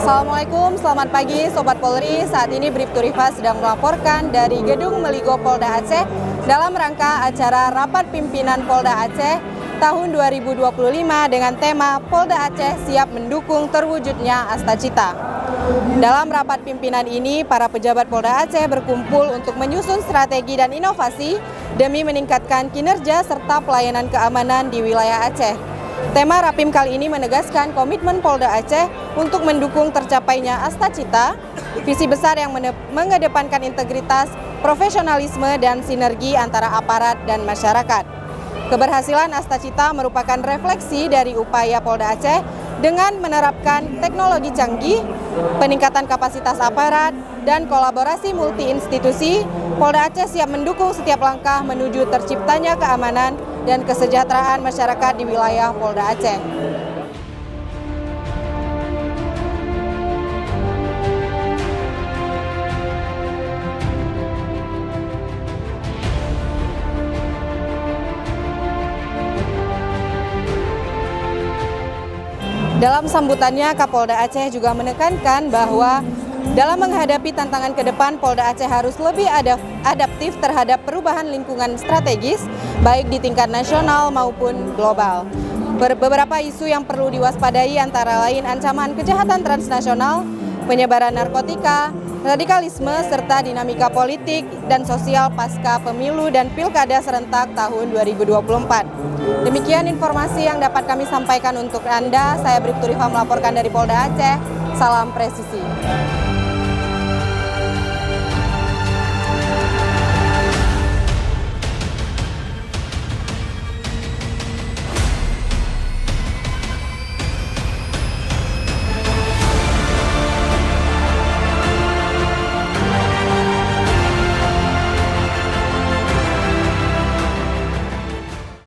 Assalamualaikum, selamat pagi Sobat Polri. Saat ini Bribtu Rifa sedang melaporkan dari Gedung Meligo Polda Aceh dalam rangka acara Rapat Pimpinan Polda Aceh tahun 2025 dengan tema Polda Aceh siap mendukung terwujudnya Astacita. Dalam rapat pimpinan ini, para pejabat Polda Aceh berkumpul untuk menyusun strategi dan inovasi demi meningkatkan kinerja serta pelayanan keamanan di wilayah Aceh. Tema Rapim kali ini menegaskan komitmen Polda Aceh untuk mendukung tercapainya Astacita, visi besar yang mengedepankan integritas, profesionalisme, dan sinergi antara aparat dan masyarakat. Keberhasilan Astacita merupakan refleksi dari upaya Polda Aceh dengan menerapkan teknologi canggih, peningkatan kapasitas aparat, dan kolaborasi multi-institusi. Polda Aceh siap mendukung setiap langkah menuju terciptanya keamanan dan kesejahteraan masyarakat di wilayah Polda Aceh. Dalam sambutannya, Kapolda Aceh juga menekankan bahwa dalam menghadapi tantangan ke depan, Polda Aceh harus lebih adaptif terhadap perubahan lingkungan strategis, baik di tingkat nasional maupun global. Beberapa isu yang perlu diwaspadai antara lain ancaman kejahatan transnasional, penyebaran narkotika, radikalisme, serta dinamika politik dan sosial pasca pemilu dan pilkada serentak tahun 2024. Demikian informasi yang dapat kami sampaikan untuk Anda. Saya Bribtu Rifa melaporkan dari Polda Aceh. Salam presisi.